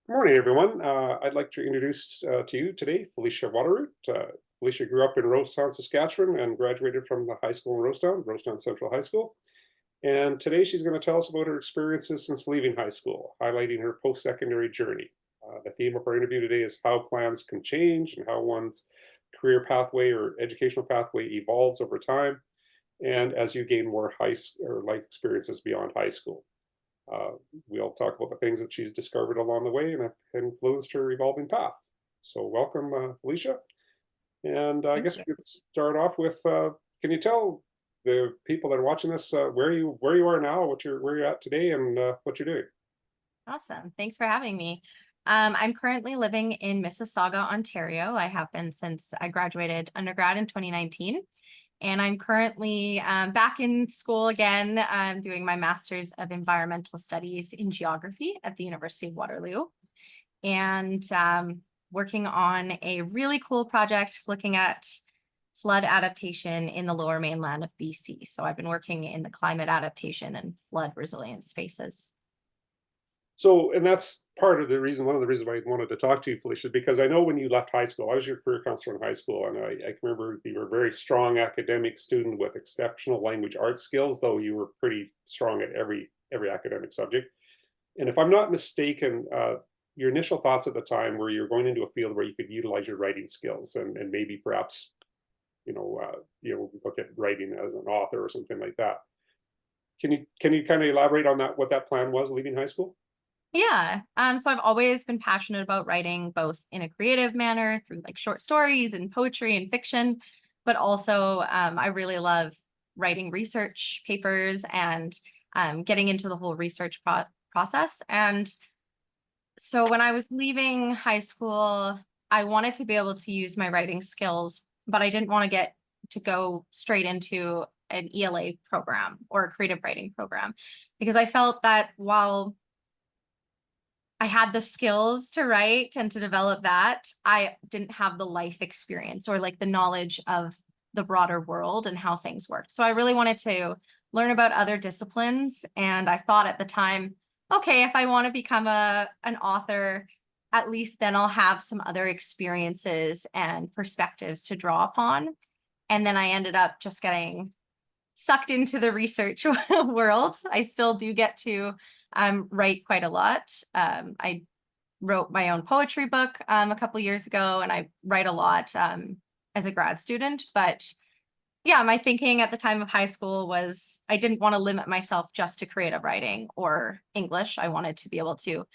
Good morning, everyone. I'd like to introduce to you today Felicia Watterodt. Felicia grew up in Rosetown, Saskatchewan, and graduated from the high school in Rosetown Central High School. And today she's going to tell us about her experiences since leaving high school, highlighting her post-secondary journey. The theme of our interview today is how plans can change and how one's career pathway or educational pathway evolves over time, and as you gain more or life experiences beyond high school. Uh, we'll talk about the things that she's discovered along the way and have influenced her evolving path. So, welcome, Felicia. And I Thank guess you. we could start off with: can you tell the people that are watching this where you are now, where you're at today, and what you're doing? Awesome. Thanks for having me. I'm currently living in Mississauga, Ontario. I have been since I graduated undergrad in 2019. And I'm currently back in school again, doing my Master's of Environmental Studies in Geography at the University of Waterloo. And working on a really cool project looking at flood adaptation in the lower mainland of BC. So I've been working in the climate adaptation and flood resilience spaces. So, and that's one of the reasons why I wanted to talk to you, Felicia, because I know when you left high school, I was your career counselor in high school, and I can remember you were a very strong academic student with exceptional language arts skills, though you were pretty strong at every academic subject. And if I'm not mistaken, your initial thoughts at the time were you're going into a field where you could utilize your writing skills and maybe perhaps look at writing as an author or something like that. Can you kind of elaborate on that, what that plan was leaving high school? Yeah. So I've always been passionate about writing both in a creative manner through like short stories and poetry and fiction, but also I really love writing research papers and getting into the whole research process. And so when I was leaving high school, I wanted to be able to use my writing skills, but I didn't want to get to go straight into an ELA program or a creative writing program because I felt that while I had the skills to write and to develop that, I didn't have the life experience or like the knowledge of the broader world and how things work. So I really wanted to learn about other disciplines. And I thought at the time, okay, if I want to become an author, at least then I'll have some other experiences and perspectives to draw upon. And then I ended up just getting sucked into the research world. I still do get to write quite a lot. I wrote my own poetry book a couple years ago, and I write a lot as a grad student. But yeah, my thinking at the time of high school was I didn't want to limit myself just to creative writing or English. I wanted to be able to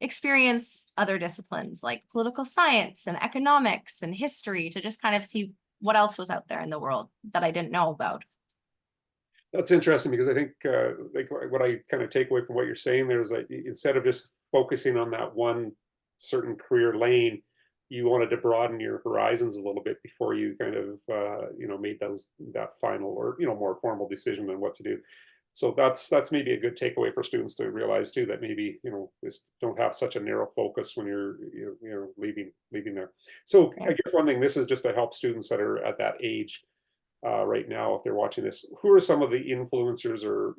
experience other disciplines like political science and economics and history to just kind of see what else was out there in the world that I didn't know about. That's interesting because I think like what I kind of take away from what you're saying there is like instead of just focusing on that one certain career lane, you wanted to broaden your horizons a little bit before you kind of made that final or more formal decision on what to do. So that's maybe a good takeaway for students to realize too, that maybe just don't have such a narrow focus when you're leaving there. So I Yeah. guess one thing, this is just to help students that are at that age right now if they're watching this. Who are some of the influencers, or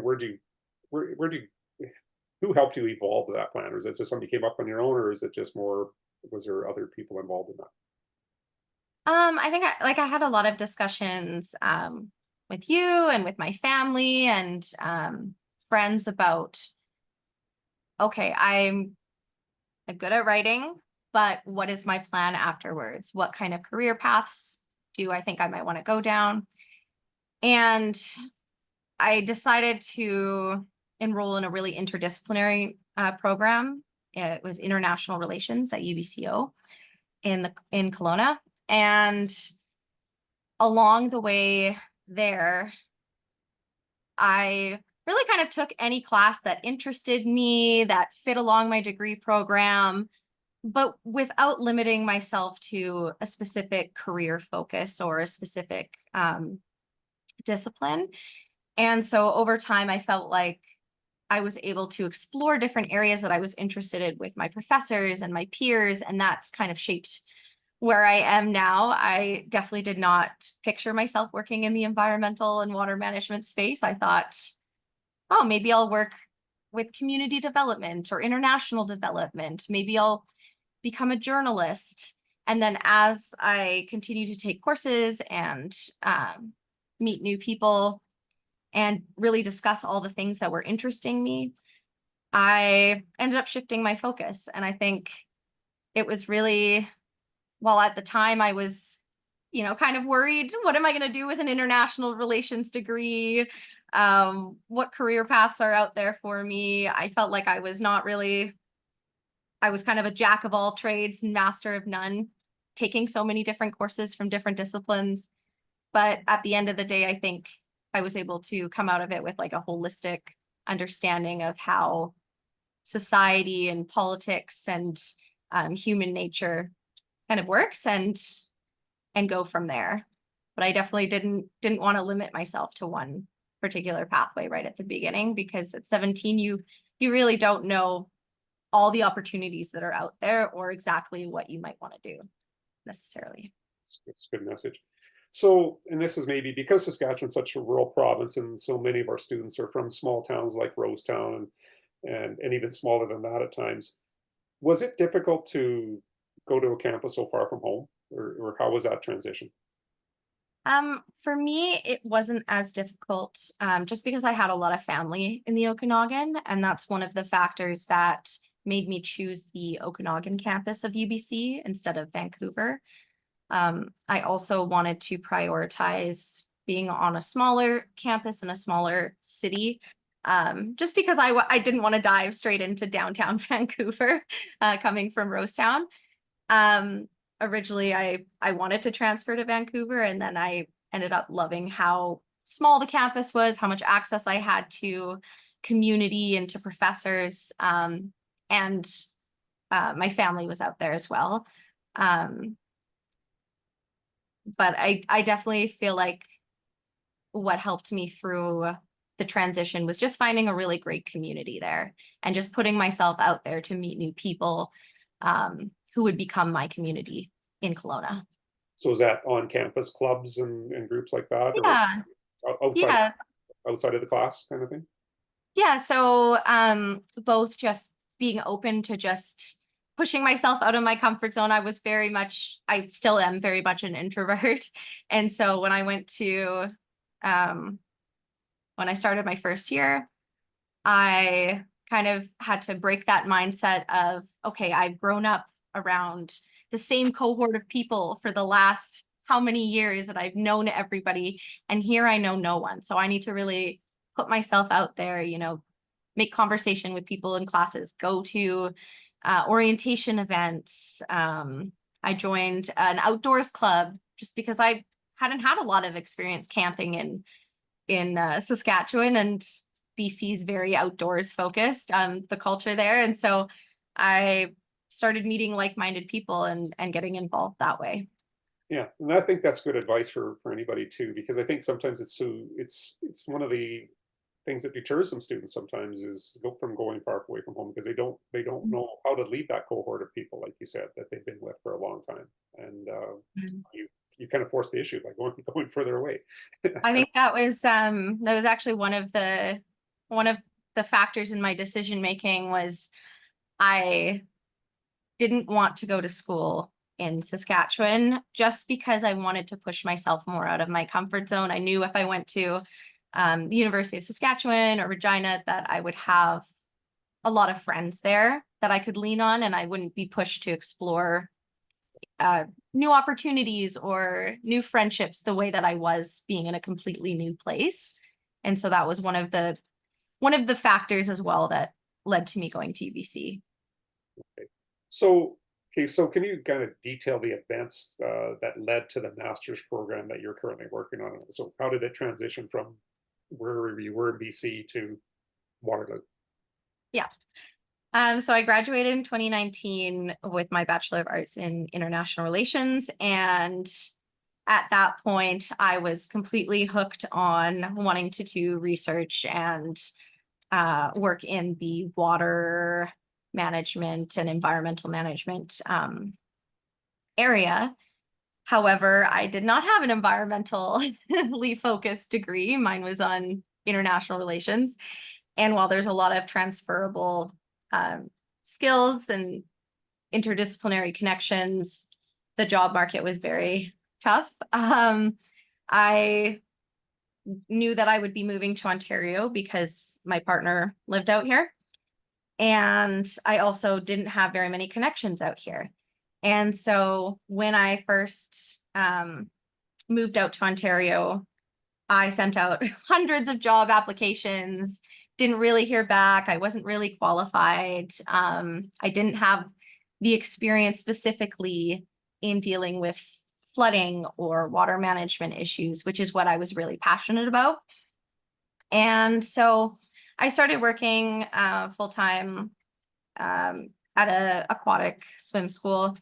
where'd you who helped you evolve that plan? Or is it just something you came up on your own, or is it just more, was there other people involved in that? I think I had a lot of discussions with you and with my family and friends about, okay, I'm good at writing, but what is my plan afterwards? What kind of career paths do I think I might want to go down? And I decided to enroll in a really interdisciplinary program. It was international relations at UBCO in Kelowna, and along the way there, I really kind of took any class that interested me, that fit along my degree program, but without limiting myself to a specific career focus or a specific discipline. And so over time, I felt like I was able to explore different areas that I was interested in with my professors and my peers, and that's kind of shaped where I am now. I definitely did not picture myself working in the environmental and water management space. I thought, oh, maybe I'll work with community development or international development. Maybe I'll become a journalist. And then as I continue to take courses and meet new people and really discuss all the things that were interesting me, I ended up shifting my focus. And I think it was really, while at the time I was, kind of worried, what am I going to do with an international relations degree? What career paths are out there for me? I felt like I was not really, I was kind of a jack of all trades and master of none, taking so many different courses from different disciplines. But at the end of the day, I think I was able to come out of it with like a holistic understanding of how society and politics and human nature kind of works and go from there. But I definitely didn't want to limit myself to one particular pathway right at the beginning, because at 17 you really don't know all the opportunities that are out there or exactly what you might want to do necessarily. It's a good message. So, and this is maybe because Saskatchewan's such a rural province, and so many of our students are from small towns like Rosetown and even smaller than that at times. Was it difficult to go to a campus so far from home, or how was that transition? For me, it wasn't as difficult, just because I had a lot of family in the Okanagan, and that's one of the factors that made me choose the Okanagan campus of UBC instead of Vancouver. I also wanted to prioritize being on a smaller campus in a smaller city, just because I didn't want to dive straight into downtown Vancouver, coming from Rosetown. Um, Originally, I wanted to transfer to Vancouver, and then I ended up loving how small the campus was, how much access I had to community and to professors, and my family was out there as well. Um, but I definitely feel like what helped me through the transition was just finding a really great community there and just putting myself out there to meet new people, who would become my community in Kelowna. So is that on campus clubs and groups like that, or Yeah, outside yeah, outside of the class kind of thing? yeah. So both just being open to just pushing myself out of my comfort zone. I still am very much an introvert. And so um, when I started my first year, I kind of had to break that mindset of, okay, I've grown up around the same cohort of people for the last how many years that I've known everybody, and here I know no one. So I need to really put myself out there, make conversation with people in classes, go to orientation events. I joined an outdoors club just because I hadn't had a lot of experience camping in Saskatchewan, and BC is very outdoors focused, the culture there. And so I started meeting like-minded people and getting involved that way. Yeah, and I think that's good advice for anybody too, because I think sometimes it's one of the things that deters some students sometimes is from going far away from home, because they don't know how to leave that cohort of people, like you said, that they've been with for a long time, and Mhm. you kind of force the issue by going further away. I think that was actually one of the factors in my decision making was I didn't want to go to school in Saskatchewan just because I wanted to push myself more out of my comfort zone. I knew if I went to the University of Saskatchewan or Regina that I would have a lot of friends there that I could lean on, and I wouldn't be pushed to explore uh, new opportunities or new friendships the way that I was being in a completely new place. And so that was one of the factors as well that led to me going to UBC. So, okay, so can you kind of detail the events that led to the master's program that you're currently working on? So, how did it transition from where you were in BC to Waterloo? Yeah. So I graduated in 2019 with my Bachelor of Arts in International Relations. And at that point, I was completely hooked on wanting to do research and work in the water management and environmental management area. However, I did not have an environmentally focused degree. Mine was on international relations. And while there's a lot of transferable skills and interdisciplinary connections, the job market was very tough. I knew that I would be moving to Ontario because my partner lived out here. And I also didn't have very many connections out here. And so when I first moved out to Ontario, I sent out hundreds of job applications, didn't really hear back. I wasn't really qualified. I didn't have the experience specifically in dealing with flooding or water management issues, which is what I was really passionate about. And so I started working full-time at a aquatic swim school.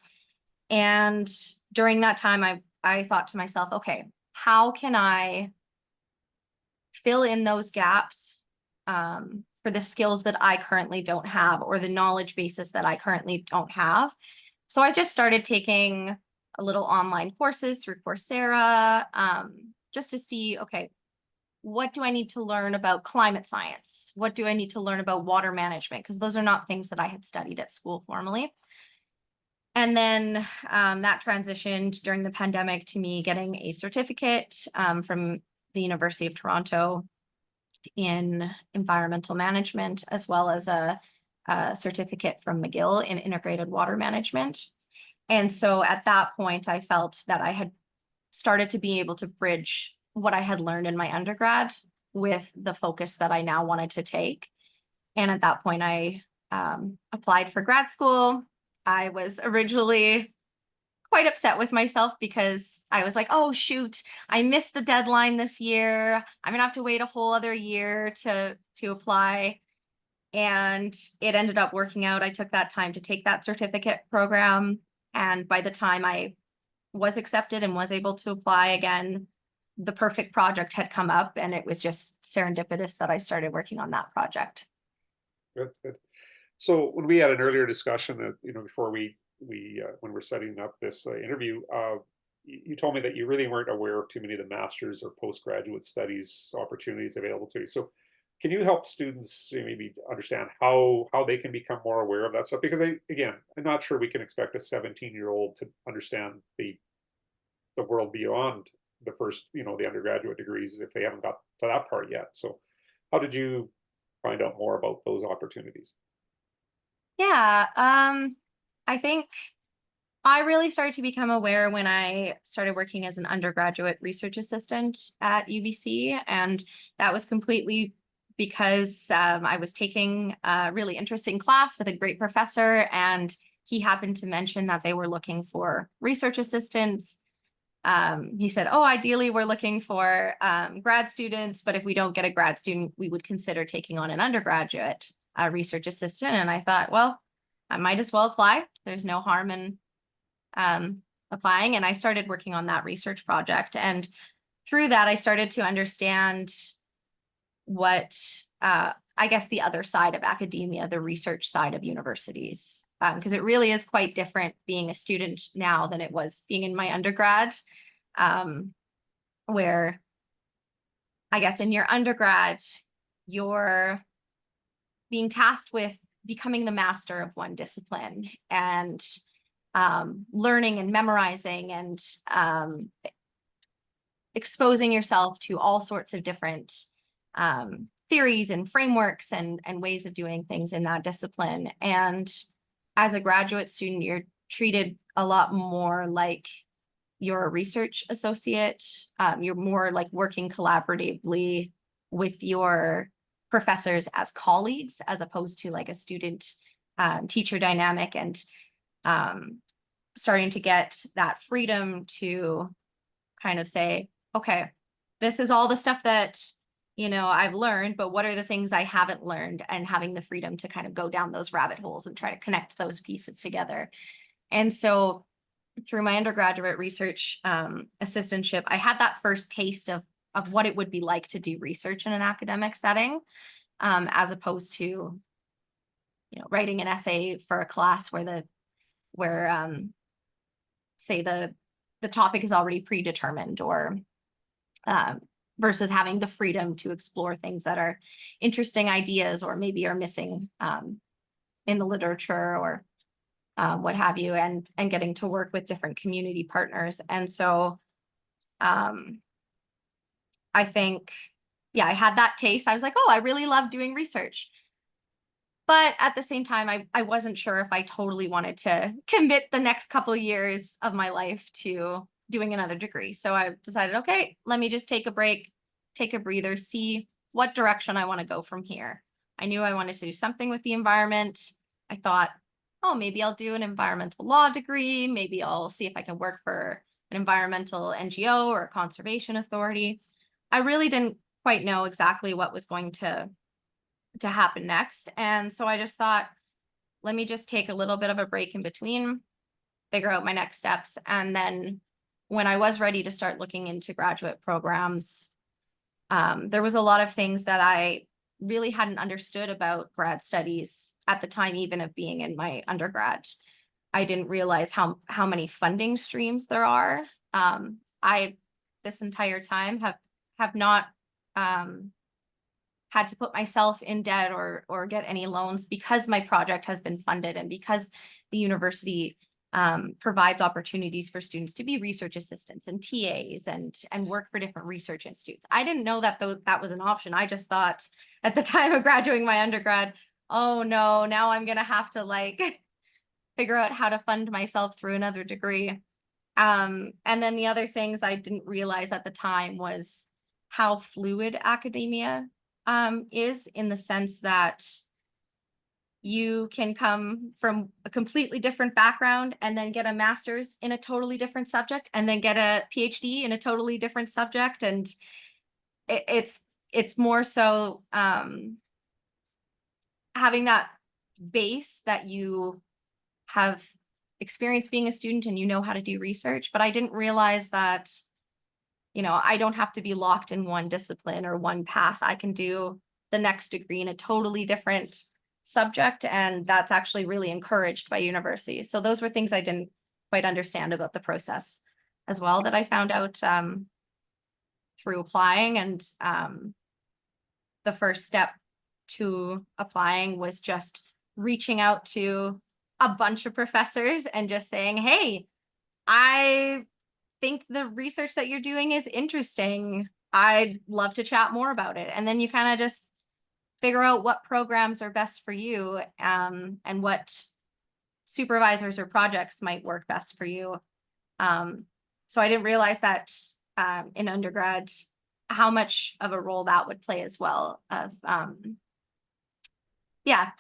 And during that time, I thought to myself, okay, how can I fill in those gaps for the skills that I currently don't have, or the knowledge basis that I currently don't have? So I just started taking a little online courses through Coursera, just to see, okay, what do I need to learn about climate science? What do I need to learn about water management? Because those are not things that I had studied at school formally. And then that transitioned during the pandemic to me getting a certificate from the University of Toronto in environmental management, as well as a certificate from McGill in integrated water management. And so at that point, I felt that I had started to be able to bridge what I had learned in my undergrad with the focus that I now wanted to take. And at that point, I applied for grad school. I was originally quite upset with myself because I was like, oh, shoot, I missed the deadline this year. I'm gonna have to wait a whole other year to apply. And it ended up working out. I took that time to take that certificate program. And by the time I was accepted and was able to apply again, the perfect project had come up, and it was just serendipitous that I started working on that project. Good, good. So when we had an earlier discussion that, before we when we're setting up this interview, you told me that you really weren't aware of too many of the master's or postgraduate studies opportunities available to you. So can you help students maybe understand how they can become more aware of that stuff? Because I'm not sure we can expect a 17-year-old to understand the world beyond the first, the undergraduate degrees if they haven't got to that part yet. So how did you find out more about those opportunities? Yeah, I think I really started to become aware when I started working as an undergraduate research assistant at UBC, and that was completely because I was taking a really interesting class with a great professor, and he happened to mention that they were looking for research assistants. He said, oh, ideally we're looking for grad students, but if we don't get a grad student, we would consider taking on an undergraduate research assistant. And I thought, well, I might as well apply. There's no harm in applying. And I started working on that research project. And through that, I started to understand what I guess the other side of academia, the research side of universities, because it really is quite different being a student now than it was being in my undergrad, where I guess in your undergrad, you're being tasked with becoming the master of one discipline and learning and memorizing and exposing yourself to all sorts of different theories and frameworks and ways of doing things in that discipline. And as a graduate student, you're treated a lot more like you're a research associate. You're more like working collaboratively with your professors as colleagues, as opposed to like a student teacher dynamic, and starting to get that freedom to kind of say, okay, this is all the stuff that I've learned, but what are the things I haven't learned, and having the freedom to kind of go down those rabbit holes and try to connect those pieces together. And so through my undergraduate research assistantship, I had that first taste of what it would be like to do research in an academic setting, as opposed to writing an essay for a class where say the topic is already predetermined, or versus having the freedom to explore things that are interesting ideas or maybe are missing in the literature or what have you, and getting to work with different community partners. And so I think, yeah, I had that taste. I was like, oh, I really love doing research. But at the same time, I wasn't sure if I totally wanted to commit the next couple of years of my life to doing another degree. So I decided, okay, let me just take a break, take a breather, see what direction I want to go from here. I knew I wanted to do something with the environment. I thought, oh, maybe I'll do an environmental law degree. Maybe I'll see if I can work for an environmental NGO or a conservation authority. I really didn't quite know exactly what was going to happen next. And so I just thought, let me just take a little bit of a break in between, figure out my next steps. And then when I was ready to start looking into graduate programs, there was a lot of things that I really hadn't understood about grad studies at the time, even of being in my undergrad. I didn't realize how many funding streams there are. I this entire time have not had to put myself in debt or get any loans because my project has been funded and because the university provides opportunities for students to be research assistants and TAs and work for different research institutes. I didn't know that that was an option. I just thought at the time of graduating my undergrad, oh no, now I'm gonna have to like figure out how to fund myself through another degree. And then the other things I didn't realize at the time was how fluid academia is, in the sense that you can come from a completely different background and then get a master's in a totally different subject and then get a PhD in a totally different subject. And it's more so having that base that you have experience being a student and you know how to do research. But I didn't realize that, you know, I don't have to be locked in one discipline or one path. I can do the next degree in a totally different subject, and that's actually really encouraged by universities. So those were things I didn't quite understand about the process as well, that I found out through applying. And the first step to applying was just reaching out to a bunch of professors and just saying, hey, I think the research that you're doing is interesting. I'd love to chat more about it. And then you kind of just figure out what programs are best for you, and what supervisors or projects might work best for you. So I didn't realize that in undergrad, how much of a role that would play as well, of yeah,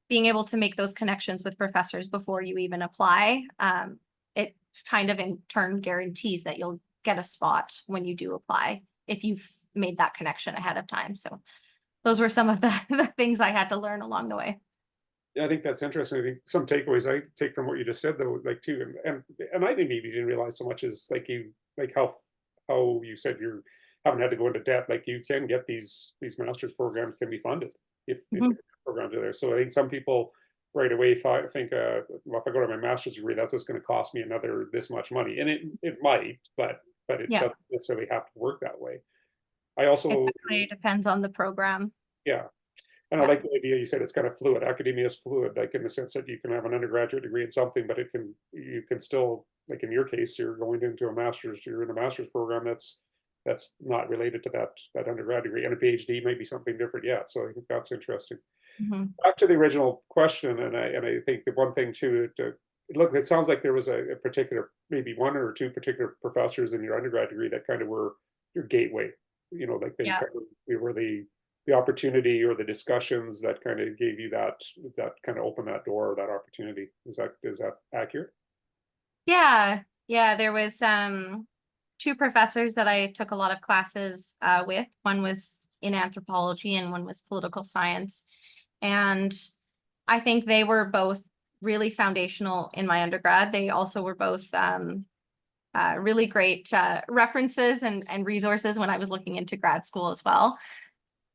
being able to make those connections with professors before you even apply. It kind of in turn guarantees that you'll get a spot when you do apply if you've made that connection ahead of time. So those were some of the things I had to learn along the way. Yeah, I think that's interesting. I think some takeaways I take from what you just said, though, like too, and I didn't realize so much as like how you said you haven't had to go into debt. Like you can get these master's programs can be funded if Mhm. the programs are there. So I think some people right away think, well, if I go to my master's degree, that's just going to cost me another this much money, and it might, but it Yeah, doesn't necessarily have to work that way. I it also, definitely depends on the program. yeah. And I Yeah. like the idea you said it's kind of fluid. Academia is fluid, like in the sense that you can have an undergraduate degree in something, but you can still, like in your case, you're going into a master's, you're in a master's program that's not related to that undergrad degree, and a PhD may be something different. Yeah, so I think that's interesting. Mhm. Back to the original question, and I think the one thing too, look, it sounds like there was a particular, maybe one or two particular professors in your undergrad degree that kind of were your gateway. You know, like Yeah. they were the opportunity or the discussions that kind of gave you that kind of opened that door or that opportunity. Is that accurate? Yeah. Yeah. There was two professors that I took a lot of classes with. One was in anthropology and one was political science. And I think they were both really foundational in my undergrad. They also were both really great references and resources when I was looking into grad school as well.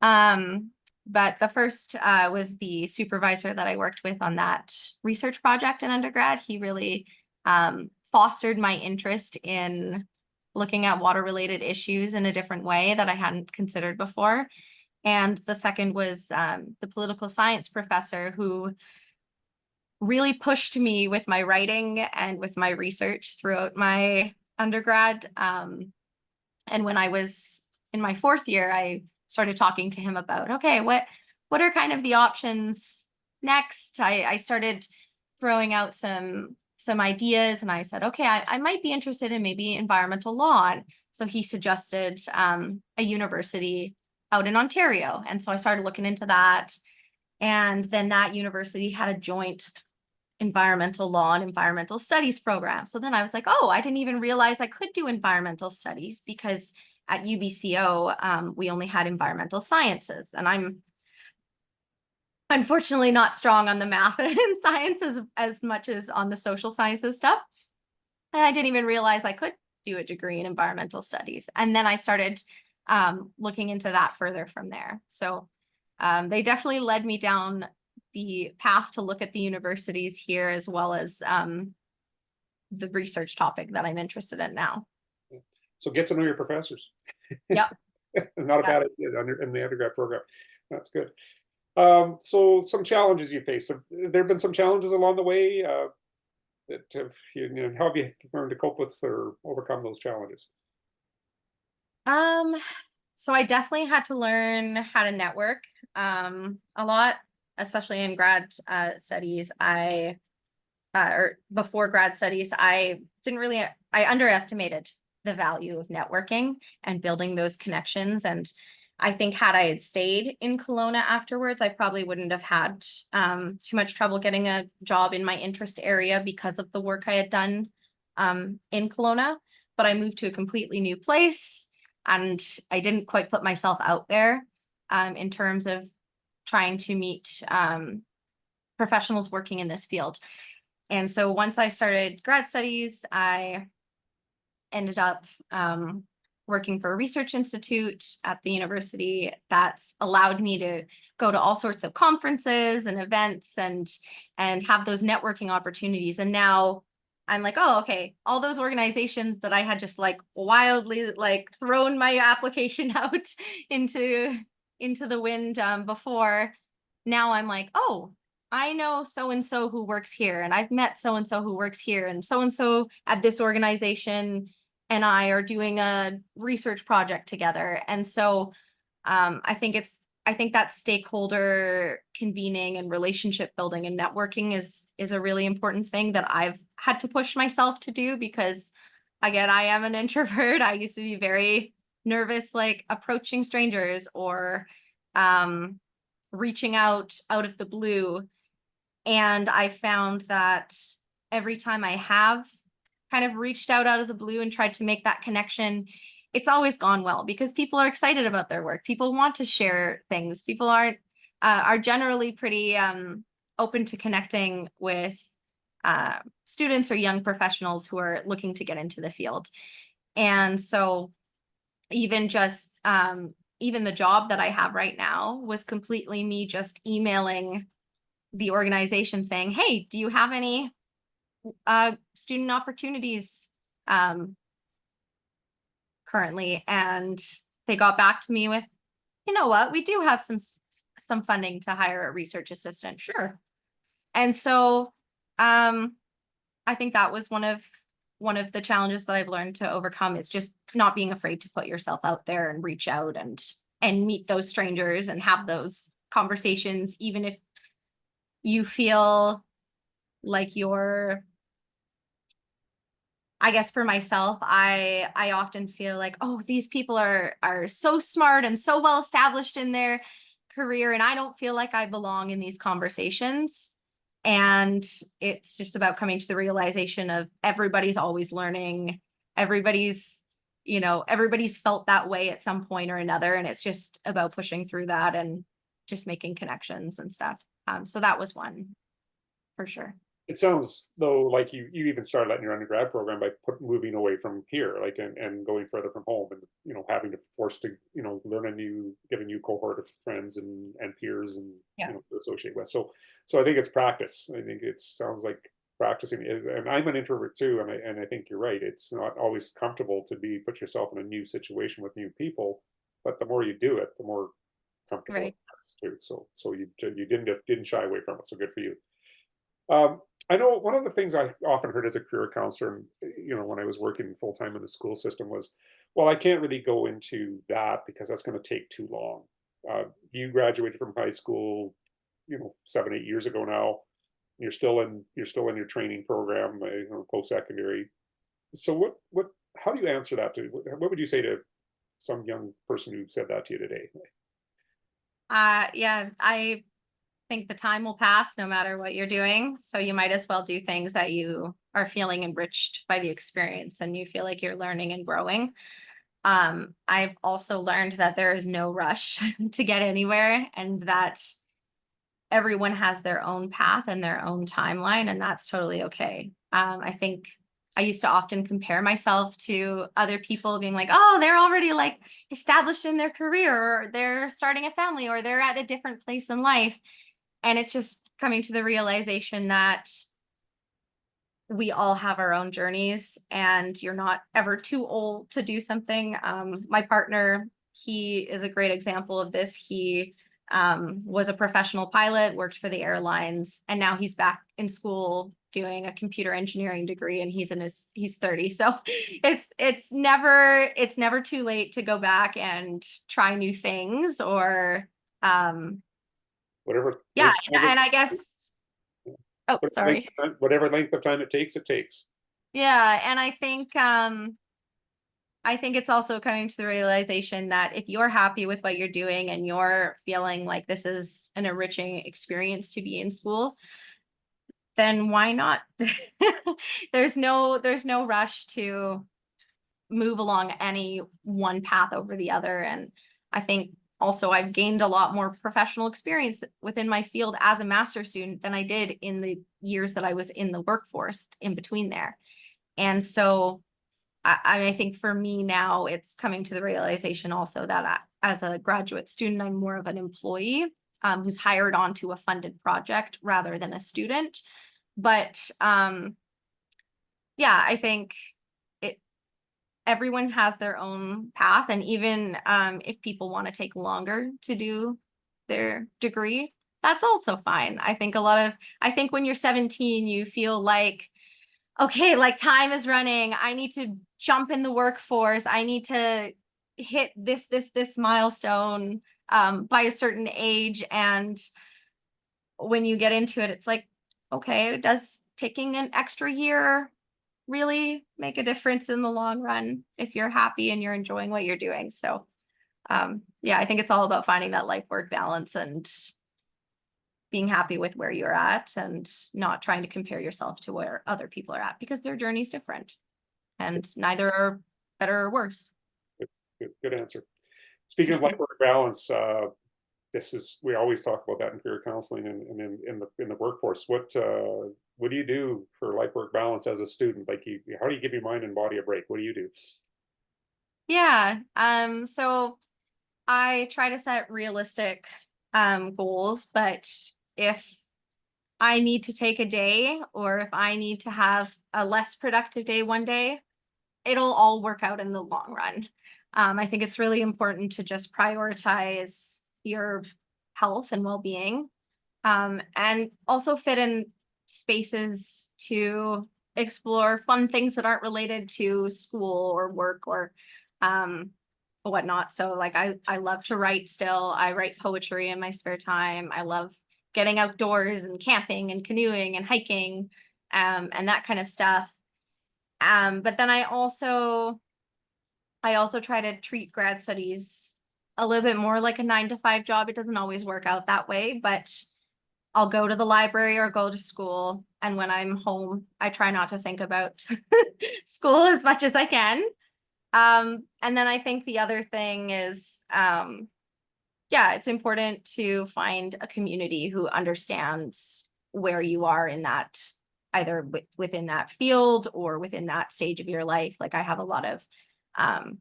But the first was the supervisor that I worked with on that research project in undergrad. He really fostered my interest in looking at water related issues in a different way that I hadn't considered before. And the second was the political science professor who really pushed me with my writing and with my research throughout my undergrad. And when I was in my fourth year, I started talking to him about, okay, what are kind of the options next? I started throwing out some ideas, and I said, okay, I might be interested in maybe environmental law. And so he suggested a university out in Ontario. And so I started looking into that. And then that university had a joint environmental law and environmental studies program. So then I was like, oh, I didn't even realize I could do environmental studies, because at UBCO, we only had environmental sciences. And I'm unfortunately not strong on the math and science as much as on the social sciences stuff. And I didn't even realize I could do a degree in environmental studies. And then I started looking into that further from there. So they definitely led me down the path to look at the universities here, as well as the research topic that I'm interested in now. So get to know your professors. Yep. Not a Yep. bad idea in the undergrad program. That's good. So some challenges you faced. Have there been some challenges along the way that have how have you learned to cope with or overcome those challenges? Um, so I definitely had to learn how to network a lot, especially in grad studies. Or before grad studies, I underestimated the value of networking and building those connections. And I think had I had stayed in Kelowna afterwards, I probably wouldn't have had too much trouble getting a job in my interest area because of the work I had done in Kelowna. But I moved to a completely new place, and I didn't quite put myself out there in terms of trying to meet professionals working in this field. And so once I started grad studies, I ended up working for a research institute at the university that's allowed me to go to all sorts of conferences and events and have those networking opportunities. And now I'm like, oh, okay, all those organizations that I had just like wildly like thrown my application out into the wind before, now I'm like, oh, I know so and so who works here, and I've met so and so who works here, and so at this organization and I are doing a research project together. And so I think that stakeholder convening and relationship building and networking is a really important thing that I've had to push myself to do, because again, I am an introvert. I used to be very nervous, like approaching strangers or reaching out of the blue. And I found that every time I have kind of reached out of the blue and tried to make that connection, it's always gone well, because people are excited about their work. People want to share things. People are generally pretty open to connecting with students or young professionals who are looking to get into the field. And so even just even the job that I have right now was completely me just emailing the organization saying, hey, do you have any student opportunities currently? And they got back to me with, you know what, we do have some funding to hire a research assistant. Sure. And so I think that was one of the challenges that I've learned to overcome, is just not being afraid to put yourself out there and reach out and meet those strangers and have those conversations, even if you feel like you're, I guess for myself, I often feel like, oh, these people are so smart and so well established in their career, and I don't feel like I belong in these conversations. And it's just about coming to the realization of everybody's always learning. Everybody's felt that way at some point or another, and it's just about pushing through that and just making connections and stuff. So that was one for sure. It sounds though like you even started that in your undergrad program by moving away from here, like and going further from home, and having to force to learn get a new cohort of friends and peers and Yeah. to associate with. So I think it's practice. I think it sounds like practicing is, and I'm an introvert too, and I think you're right. It's not always comfortable to put yourself in a new situation with new people, but the more you do it, the more comfortable it Right. gets too. So you didn't shy away from it. So good for you. Um, I know one of the things I often heard as a career counselor, and when I was working full time in the school system was, well, I can't really go into that because that's going to take too long. You graduated from high school, 7, 8 years ago now. You're still in your training program, post secondary. So how do you answer that to? What would you say to some young person who said that to you today? Yeah, I think the time will pass no matter what you're doing. So you might as well do things that you are feeling enriched by the experience and you feel like you're learning and growing. I've also learned that there is no rush to get anywhere and that everyone has their own path and their own timeline, and that's totally okay. I think I used to often compare myself to other people being like, oh, they're already like established in their career, or they're starting a family, or they're at a different place in life. And it's just coming to the realization that we all have our own journeys and you're not ever too old to do something. My partner, he is a great example of this. He was a professional pilot, worked for the airlines, and now he's back in school doing a computer engineering degree, and he's 30. So it's never too late to go back and try new things, or Whatever, yeah, and I guess, oh, sorry. whatever length of time it takes, it takes. Yeah, and I think it's also coming to the realization that if you're happy with what you're doing and you're feeling like this is an enriching experience to be in school, then why not? There's no rush to move along any one path over the other. And I think also I've gained a lot more professional experience within my field as a master's student than I did in the years that I was in the workforce in between there. And so I think for me now, it's coming to the realization also that as a graduate student, I'm more of an employee who's hired onto a funded project rather than a student. But yeah, I think it everyone has their own path, and even if people want to take longer to do their degree, that's also fine. I think when you're 17, you feel like, okay, like time is running. I need to jump in the workforce. I need to hit this milestone by a certain age. And when you get into it, it's like, okay, does taking an extra year really make a difference in the long run if you're happy and you're enjoying what you're doing? So, yeah, I think it's all about finding that life work balance and being happy with where you're at and not trying to compare yourself to where other people are at, because their journey's different and neither are better or worse. Good answer. Speaking of life work balance, we always talk about that in career counseling and in the workforce. What do you do for life work balance as a student? Like, how do you give your mind and body a break? What do you do? Yeah. So I try to set realistic goals, but if I need to take a day, or if I need to have a less productive day one day, it'll all work out in the long run. I think it's really important to just prioritize your health and well-being, and also fit in spaces to explore fun things that aren't related to school or work or whatnot. So like I love to write still. I write poetry in my spare time. I love getting outdoors and camping and canoeing and hiking, and that kind of stuff. But then I also try to treat grad studies a little bit more like a 9 to 5 job. It doesn't always work out that way, but I'll go to the library or go to school. And when I'm home, I try not to think about school as much as I can. And then I think the other thing is, yeah, it's important to find a community who understands where you are in that, either within that field or within that stage of your life. Like I have a lot of um,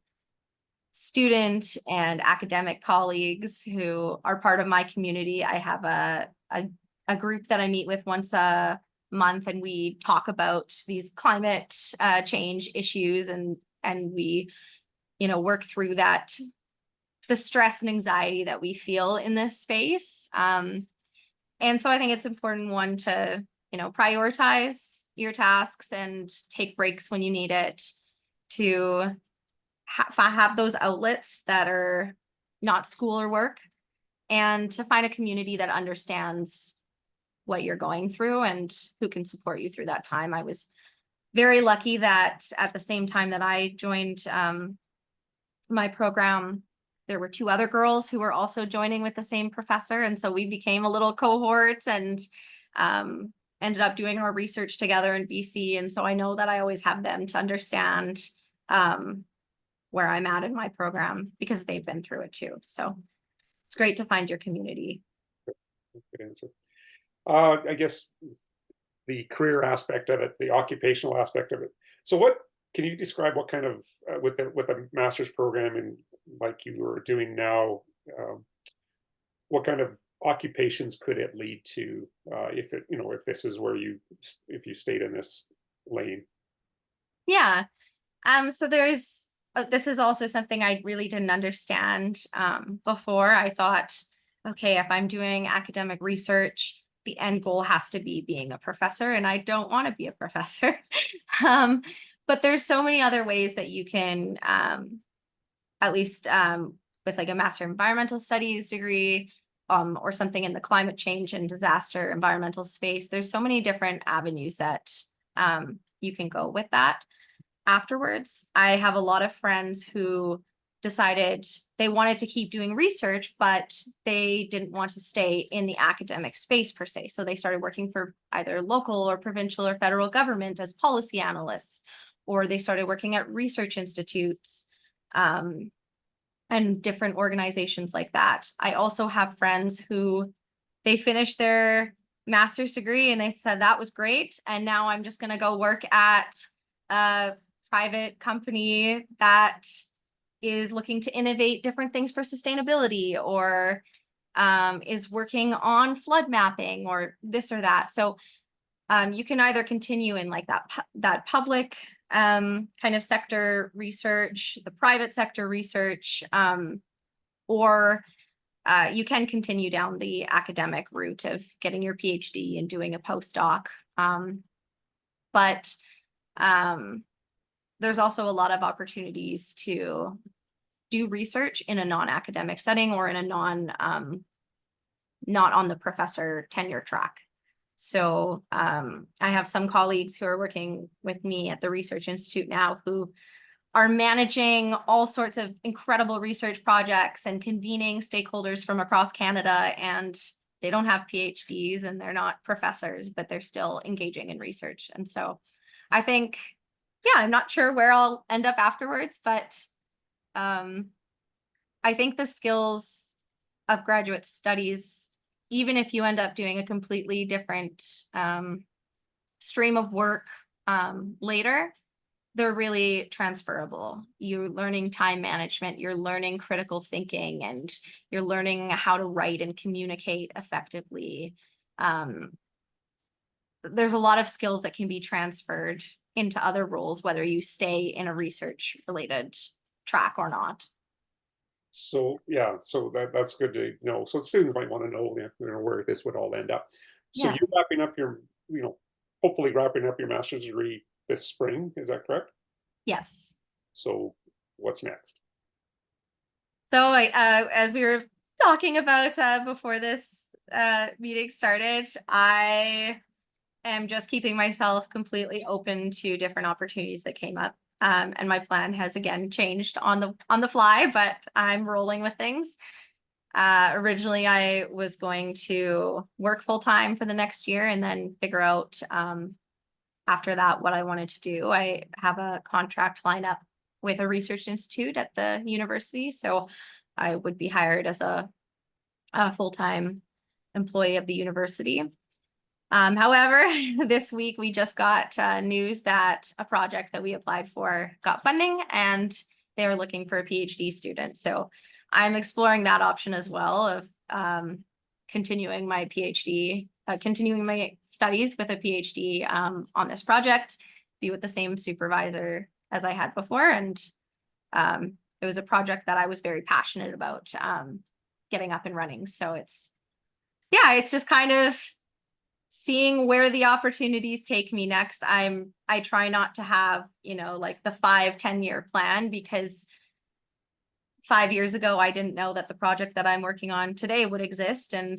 student and academic colleagues who are part of my community. I have a group that I meet with once a month, and we talk about these climate change issues, and we, you know, work through that, the stress and anxiety that we feel in this space. And so I think it's important, one, to, you know, prioritize your tasks and take breaks when you need it, to have those outlets that are not school or work, and to find a community that understands what you're going through and who can support you through that time. I was very lucky that at the same time that I joined my program, there were 2 other girls who were also joining with the same professor. And so we became a little cohort, and ended up doing our research together in BC. And so I know that I always have them to understand where I'm at in my program, because they've been through it too. So it's great to find your community. Good answer. I guess the career aspect of it, the occupational aspect of it. So what can you describe what kind of with the master's program and like you are doing now, what kind of occupations could it lead to if it, you know, if this is where you, if you stayed in this lane? Yeah. So there's this is also something I really didn't understand before. I thought, okay, if I'm doing academic research, the end goal has to be being a professor, and I don't want to be a professor. um, but there's so many other ways that you can, at least with like a master of environmental studies degree, or something in the climate change and disaster environmental space. There's so many different avenues that you can go with that. Afterwards, I have a lot of friends who decided they wanted to keep doing research, but they didn't want to stay in the academic space per se. So they started working for either local or provincial or federal government as policy analysts, or they started working at research institutes and different organizations like that. I also have friends who they finished their master's degree and they said that was great, and now I'm just going to go work at a private company that is looking to innovate different things for sustainability, or is working on flood mapping or this or that. So you can either continue in like that public kind of sector research, the private sector research, or you can continue down the academic route of getting your PhD and doing a postdoc. But there's also a lot of opportunities to do research in a non-academic setting, or in a not on the professor tenure track. So I have some colleagues who are working with me at the Research Institute now who are managing all sorts of incredible research projects and convening stakeholders from across Canada, and they don't have PhDs and they're not professors, but they're still engaging in research. And so I think, yeah, I'm not sure where I'll end up afterwards, but I think the skills of graduate studies, even if you end up doing a completely different stream of work later, they're really transferable. You're learning time management, you're learning critical thinking, and you're learning how to write and communicate effectively. There's a lot of skills that can be transferred into other roles, whether you stay in a research related track or not. So yeah, so that's good to know. So students might want to know, you know, where this would all end up. So Yeah. you're wrapping up your, you know, hopefully wrapping up your master's degree this spring. Is that correct? Yes. So what's next? So as we were talking about before this meeting started, I am just keeping myself completely open to different opportunities that came up. And my plan has again changed on the fly, but I'm rolling with things. Originally, I was going to work full time for the next year and then figure out after that what I wanted to do. I have a contract lineup with a research institute at the university, so I would be hired as a full-time employee of the university. However, this week we just got news that a project that we applied for got funding, and they were looking for a PhD student. So I'm exploring that option as well of continuing my PhD continuing my studies with a PhD on this project, be with the same supervisor as I had before. And it was a project that I was very passionate about getting up and running. So yeah, it's just kind of seeing where the opportunities take me next. I try not to have, like the 5-10 year plan, because 5 years ago, I didn't know that the project that I'm working on today would exist. And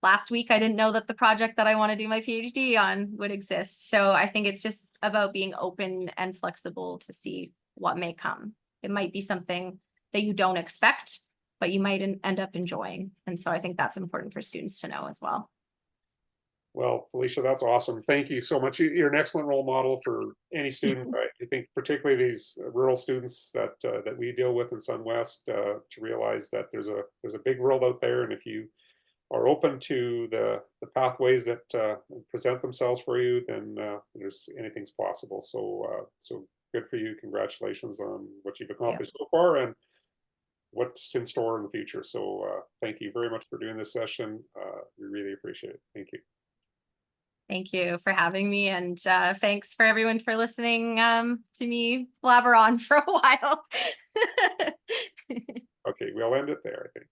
last week, I didn't know that the project that I want to do my PhD on would exist. So I think it's just about being open and flexible to see what may come. It might be something that you don't expect, but you might end up enjoying. And so I think that's important for students to know as well. Well, Felicia, that's awesome. Thank you so much. You're an excellent role model for any student. I think particularly these rural students that that we deal with in SunWest, to realize that there's a big world out there, and if you are open to the pathways that present themselves for you, then there's anything's possible. So good for you. Congratulations on what you've accomplished so far and what's in store in the future. So thank you very much for doing this session. We really appreciate it. Thank you. Thank you for having me, and thanks for everyone for listening to me blabber on for a while. Okay, we'll end it there, I think.